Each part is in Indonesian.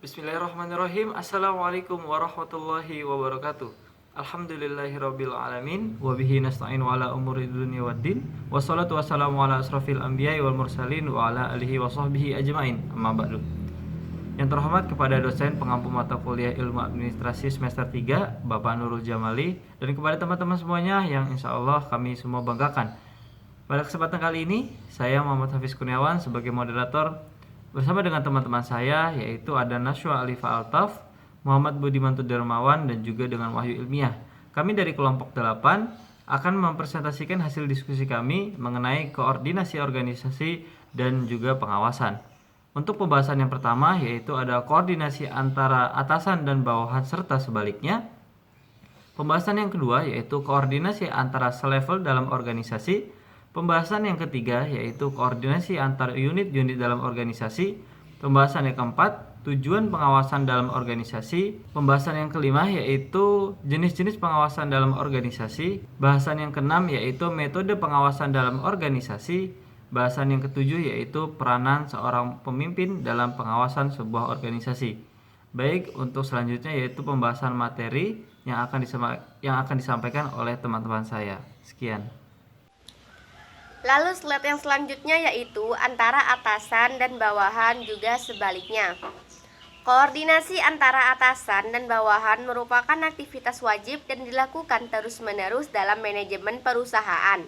Bismillahirrahmanirrahim. Assalamualaikum warahmatullahi wabarakatuh. Alhamdulillahirabbil alamin wa bihi nasta'inu ala umuri dunya waddin. Wassalatu wassalamu ala asrafil anbiya'i wal mursalin wa ala alihi wa sahbihi ajmain. Amma ba'du. Yang terhormat kepada dosen pengampu mata kuliah Ilmu Administrasi semester 3 Bapak Nurul Jamali, dan kepada teman-teman semuanya yang insyaallah kami semua banggakan. Pada kesempatan kali ini, saya Muhammad Hafiz Kurniawan sebagai moderator bersama dengan teman-teman saya, yaitu ada Nashwa Alifa Altaf, Muhammad Budiman Dermawan, dan juga dengan Wahyu Ilmiah. Kami dari kelompok 8 akan mempresentasikan hasil diskusi kami mengenai koordinasi organisasi dan juga pengawasan. Untuk pembahasan yang pertama, yaitu ada koordinasi antara atasan dan bawahan serta sebaliknya. Pembahasan yang kedua, yaitu koordinasi antara selevel dalam organisasi. Pembahasan yang ketiga, yaitu koordinasi antar unit-unit dalam organisasi. Pembahasan yang keempat, tujuan pengawasan dalam organisasi. Pembahasan yang kelima, yaitu jenis-jenis pengawasan dalam organisasi. Bahasan yang keenam, yaitu metode pengawasan dalam organisasi. Bahasan yang ketujuh, yaitu peranan seorang pemimpin dalam pengawasan sebuah organisasi. Baik, untuk selanjutnya yaitu pembahasan materi yang akan disampaikan oleh teman-teman saya. Sekian. Lalu slide yang selanjutnya yaitu antara atasan dan bawahan juga sebaliknya. Koordinasi antara atasan dan bawahan merupakan aktivitas wajib dan dilakukan terus-menerus dalam manajemen perusahaan.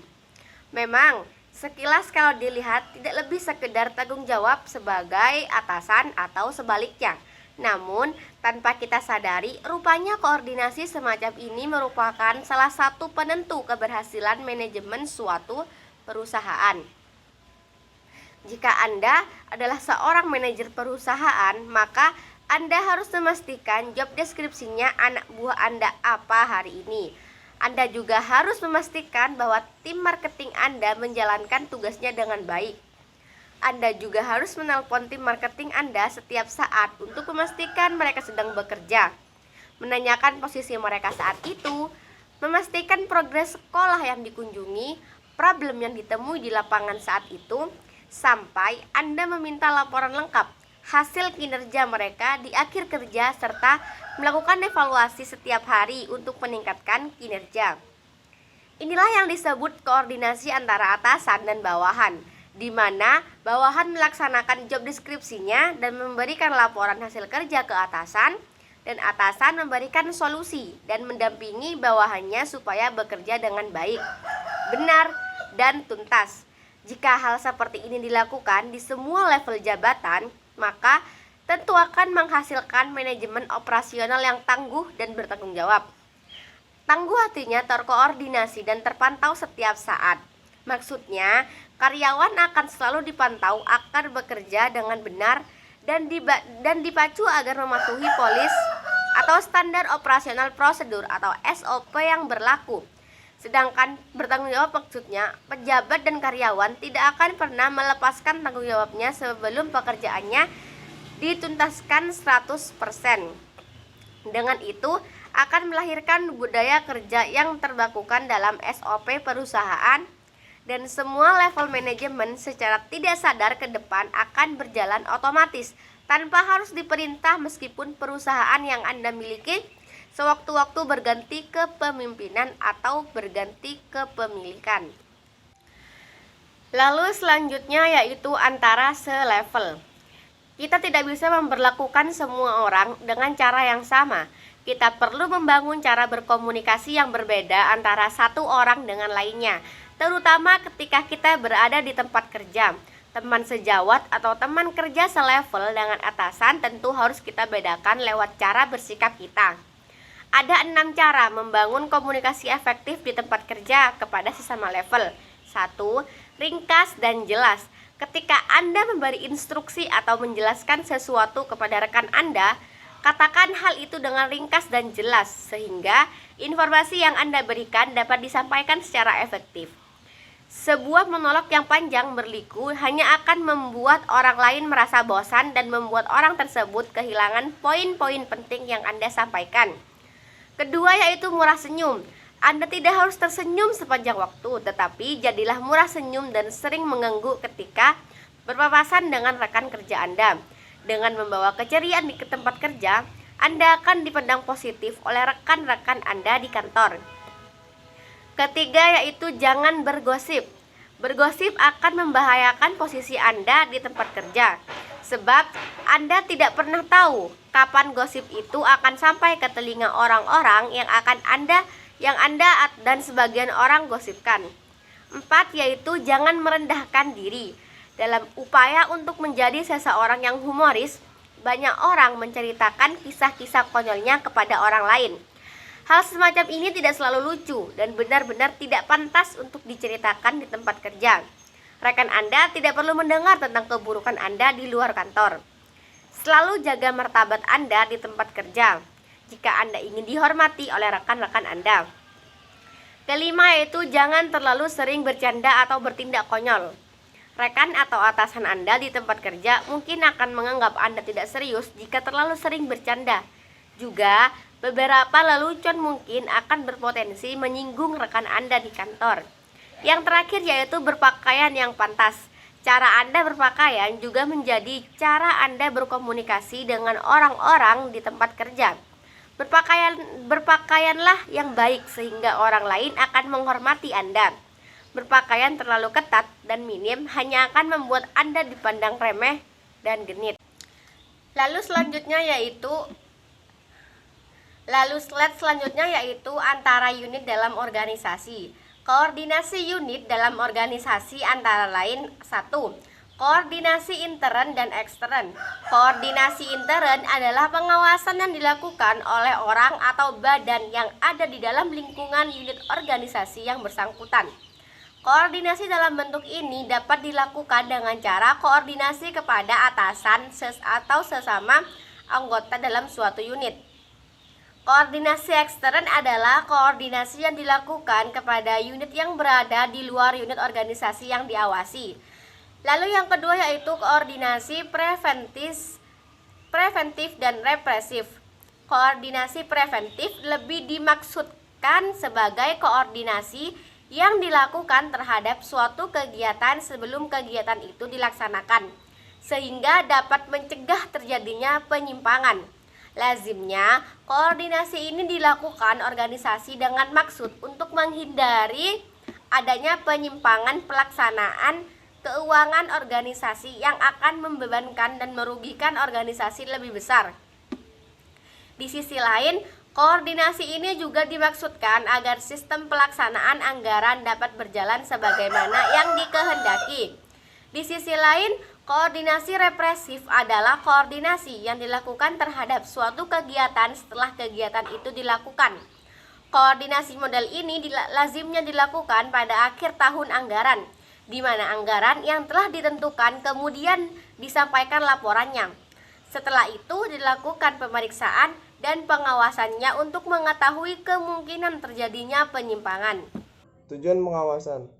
Memang, sekilas kalau dilihat tidak lebih sekedar tanggung jawab sebagai atasan atau sebaliknya. Namun, tanpa kita sadari, rupanya koordinasi semacam ini merupakan salah satu penentu keberhasilan manajemen suatu perusahaan. Jika Anda adalah seorang manajer perusahaan, maka Anda harus memastikan job deskripsinya anak buah Anda apa hari ini. Anda juga harus memastikan bahwa tim marketing Anda menjalankan tugasnya dengan baik. Anda juga harus menelpon tim marketing Anda setiap saat untuk memastikan mereka sedang bekerja, menanyakan posisi mereka saat itu, memastikan progres sekolah yang dikunjungi, problem yang ditemui di lapangan saat itu, sampai Anda meminta laporan lengkap hasil kinerja mereka di akhir kerja serta melakukan evaluasi setiap hari untuk meningkatkan kinerja. Inilah yang disebut koordinasi antara atasan dan bawahan, di mana bawahan melaksanakan job deskripsinya dan memberikan laporan hasil kerja ke atasan, dan atasan memberikan solusi dan mendampingi bawahannya supaya bekerja dengan baik, benar, dan tuntas. Jika hal seperti ini dilakukan di semua level jabatan, maka tentu akan menghasilkan manajemen operasional yang tangguh dan bertanggung jawab. Tangguh artinya terkoordinasi dan terpantau setiap saat. Maksudnya, karyawan akan selalu dipantau akan bekerja dengan benar dan dipacu agar mematuhi polis atau standar operasional prosedur atau SOP yang berlaku. Sedangkan bertanggung jawab maksudnya pejabat dan karyawan tidak akan pernah melepaskan tanggung jawabnya sebelum pekerjaannya dituntaskan 100%. Dengan itu akan melahirkan budaya kerja yang terbakukan dalam SOP perusahaan, dan semua level manajemen secara tidak sadar ke depan akan berjalan otomatis tanpa harus diperintah, meskipun perusahaan yang Anda miliki sewaktu-waktu berganti kepemimpinan atau berganti kepemilikan. Lalu selanjutnya yaitu antara selevel. Kita tidak bisa memperlakukan semua orang dengan cara yang sama. Kita perlu membangun cara berkomunikasi yang berbeda antara satu orang dengan lainnya, terutama ketika kita berada di tempat kerja. Teman sejawat atau teman kerja selevel dengan atasan tentu harus kita bedakan lewat cara bersikap kita. Ada 6 cara membangun komunikasi efektif di tempat kerja kepada sesama level. 1. Ringkas dan jelas. Ketika Anda memberi instruksi atau menjelaskan sesuatu kepada rekan Anda, katakan hal itu dengan ringkas dan jelas, sehingga informasi yang Anda berikan dapat disampaikan secara efektif. Sebuah monolog yang panjang berliku hanya akan membuat orang lain merasa bosan dan membuat orang tersebut kehilangan poin-poin penting yang Anda sampaikan. Kedua yaitu murah senyum. Anda tidak harus tersenyum sepanjang waktu, tetapi jadilah murah senyum dan sering mengganggu ketika berpapasan dengan rekan kerja Anda. Dengan membawa keceriaan ke tempat kerja, Anda akan dipandang positif oleh rekan-rekan Anda di kantor. Ketiga yaitu jangan bergosip. Bergosip akan membahayakan posisi Anda di tempat kerja, sebab Anda tidak pernah tahu kapan gosip itu akan sampai ke telinga orang-orang yang Anda dan sebagian orang gosipkan. 4 yaitu jangan merendahkan diri. Dalam upaya untuk menjadi seseorang yang humoris, banyak orang menceritakan kisah-kisah konyolnya kepada orang lain. Hal semacam ini tidak selalu lucu dan benar-benar tidak pantas untuk diceritakan di tempat kerja. Rekan Anda tidak perlu mendengar tentang keburukan Anda di luar kantor. Selalu jaga martabat Anda di tempat kerja jika Anda ingin dihormati oleh rekan-rekan Anda. Kelima yaitu jangan terlalu sering bercanda atau bertindak konyol. Rekan atau atasan Anda di tempat kerja mungkin akan menganggap Anda tidak serius jika terlalu sering bercanda. Juga, beberapa lelucon mungkin akan berpotensi menyinggung rekan Anda di kantor. Yang terakhir yaitu berpakaian yang pantas. Cara Anda berpakaian juga menjadi cara Anda berkomunikasi dengan orang-orang di tempat kerja. Berpakaianlah yang baik sehingga orang lain akan menghormati Anda. Berpakaian terlalu ketat dan minim hanya akan membuat Anda dipandang remeh dan genit. Lalu slide selanjutnya yaitu antara unit dalam organisasi. Koordinasi unit dalam organisasi antara lain 1. Koordinasi intern dan ekstern. Koordinasi intern adalah pengawasan yang dilakukan oleh orang atau badan yang ada di dalam lingkungan unit organisasi yang bersangkutan. Koordinasi dalam bentuk ini dapat dilakukan dengan cara koordinasi kepada atasan atau sesama anggota dalam suatu unit. Koordinasi ekstern adalah koordinasi yang dilakukan kepada unit yang berada di luar unit organisasi yang diawasi. Lalu yang kedua yaitu koordinasi preventif dan represif. Koordinasi preventif lebih dimaksudkan sebagai koordinasi yang dilakukan terhadap suatu kegiatan sebelum kegiatan itu dilaksanakan, sehingga dapat mencegah terjadinya penyimpangan. Lazimnya, koordinasi ini dilakukan organisasi dengan maksud untuk menghindari adanya penyimpangan pelaksanaan keuangan organisasi yang akan membebankan dan merugikan organisasi lebih besar. Di sisi lain, koordinasi ini juga dimaksudkan agar sistem pelaksanaan anggaran dapat berjalan sebagaimana yang dikehendaki. Di sisi lain, koordinasi represif adalah koordinasi yang dilakukan terhadap suatu kegiatan setelah kegiatan itu dilakukan. Koordinasi model ini lazimnya dilakukan pada akhir tahun anggaran, di mana anggaran yang telah ditentukan kemudian disampaikan laporannya. Setelah itu dilakukan pemeriksaan dan pengawasannya untuk mengetahui kemungkinan terjadinya penyimpangan. Tujuan pengawasan.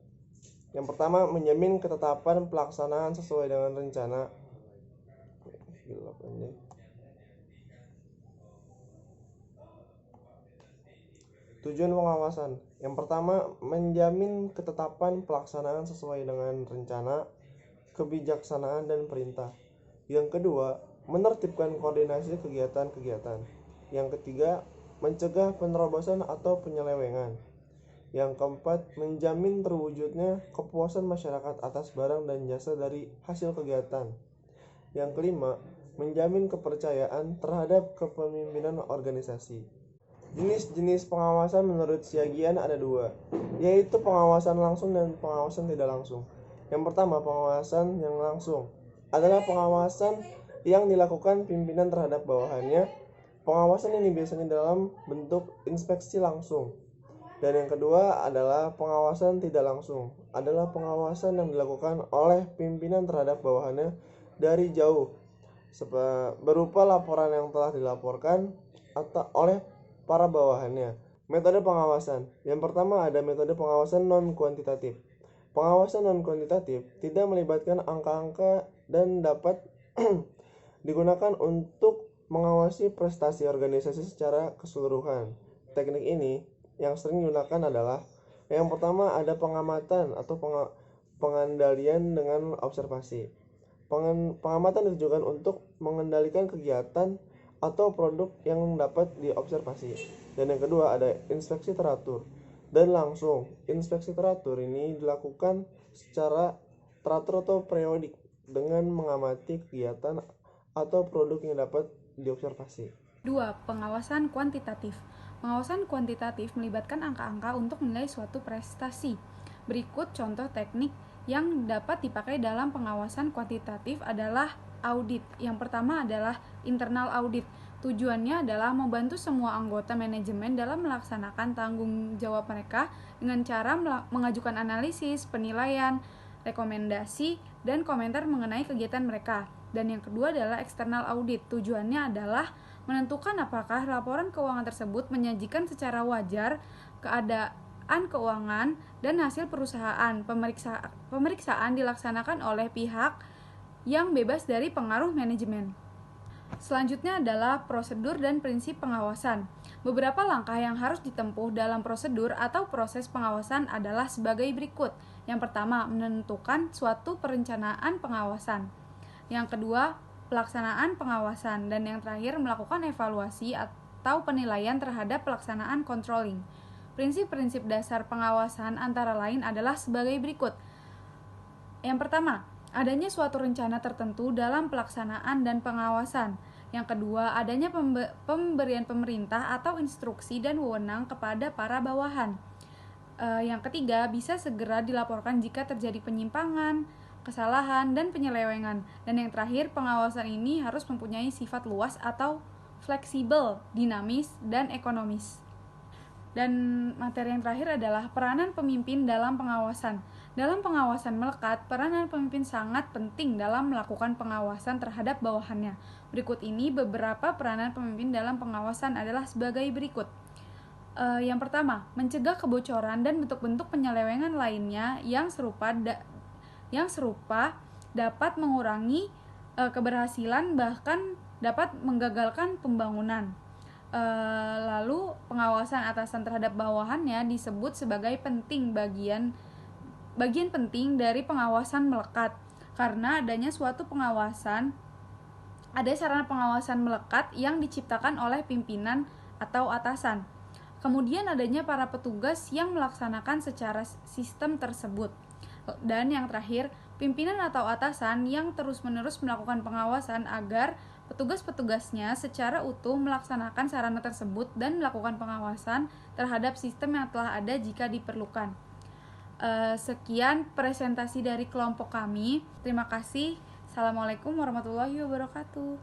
Yang pertama, menjamin ketetapan pelaksanaan sesuai dengan rencana. Tujuan pengawasan. Yang pertama, menjamin ketetapan pelaksanaan sesuai dengan rencana, kebijaksanaan, dan perintah. Yang kedua, menertibkan koordinasi kegiatan-kegiatan. Yang ketiga, mencegah penerobosan atau penyelewengan. Yang keempat, menjamin terwujudnya kepuasan masyarakat atas barang dan jasa dari hasil kegiatan. Yang kelima, menjamin kepercayaan terhadap kepemimpinan organisasi. Jenis-jenis pengawasan menurut Siagian ada 2, yaitu pengawasan langsung dan pengawasan tidak langsung. Yang pertama, pengawasan yang langsung adalah pengawasan yang dilakukan pimpinan terhadap bawahannya. Pengawasan ini biasanya dalam bentuk inspeksi langsung. Dan yang kedua adalah pengawasan tidak langsung, adalah pengawasan yang dilakukan oleh pimpinan terhadap bawahannya dari jauh, berupa laporan yang telah dilaporkan atau oleh para bawahannya. Metode pengawasan. Yang pertama ada metode pengawasan non-kuantitatif. Pengawasan non-kuantitatif tidak melibatkan angka-angka dan dapat digunakan untuk mengawasi prestasi organisasi secara keseluruhan. Teknik ini yang sering digunakan adalah yang pertama ada pengamatan atau pengandalian dengan observasi. Pengamatan ditujukan untuk mengendalikan kegiatan atau produk yang dapat diobservasi. Dan yang kedua ada inspeksi teratur dan langsung. Inspeksi teratur ini dilakukan secara teratur atau periodik dengan mengamati kegiatan atau produk yang dapat diobservasi. 2. Pengawasan kuantitatif. Pengawasan kuantitatif melibatkan angka-angka untuk menilai suatu prestasi. Berikut contoh teknik yang dapat dipakai dalam pengawasan kuantitatif adalah audit. Yang pertama adalah internal audit. Tujuannya adalah membantu semua anggota manajemen dalam melaksanakan tanggung jawab mereka dengan cara mengajukan analisis, penilaian, rekomendasi, dan komentar mengenai kegiatan mereka. Dan yang kedua adalah external audit. Tujuannya adalah menentukan apakah laporan keuangan tersebut menyajikan secara wajar keadaan keuangan dan hasil perusahaan. Pemeriksaan dilaksanakan oleh pihak yang bebas dari pengaruh manajemen. Selanjutnya adalah prosedur dan prinsip pengawasan. Beberapa langkah yang harus ditempuh dalam prosedur atau proses pengawasan adalah sebagai berikut. Yang pertama, menentukan suatu perencanaan pengawasan. Yang kedua, pelaksanaan pengawasan. Dan yang terakhir, melakukan evaluasi atau penilaian terhadap pelaksanaan controlling. Prinsip-prinsip dasar pengawasan antara lain adalah sebagai berikut. Yang pertama, adanya suatu rencana tertentu dalam pelaksanaan dan pengawasan. Yang kedua, adanya pemberian pemerintah atau instruksi dan wewenang kepada para bawahan. Yang ketiga, bisa segera dilaporkan jika terjadi penyimpangan, kesalahan, dan penyelewengan. Dan yang terakhir, pengawasan ini harus mempunyai sifat luas atau fleksibel, dinamis, dan ekonomis. Dan materi yang terakhir adalah peranan pemimpin dalam pengawasan. Dalam pengawasan melekat, peranan pemimpin sangat penting dalam melakukan pengawasan terhadap bawahannya. Berikut ini beberapa peranan pemimpin dalam pengawasan adalah sebagai berikut. Yang pertama, mencegah kebocoran dan bentuk-bentuk penyelewengan lainnya yang serupa dapat mengurangi keberhasilan bahkan dapat menggagalkan pembangunan. Lalu pengawasan atasan terhadap bawahannya disebut sebagai bagian penting dari pengawasan melekat, karena adanya sarana pengawasan melekat yang diciptakan oleh pimpinan atau atasan. Kemudian adanya para petugas yang melaksanakan secara sistem tersebut. Dan yang terakhir, pimpinan atau atasan yang terus-menerus melakukan pengawasan agar petugas-petugasnya secara utuh melaksanakan sarana tersebut dan melakukan pengawasan terhadap sistem yang telah ada jika diperlukan. Sekian presentasi dari kelompok kami. Terima kasih. Assalamualaikum warahmatullahi wabarakatuh.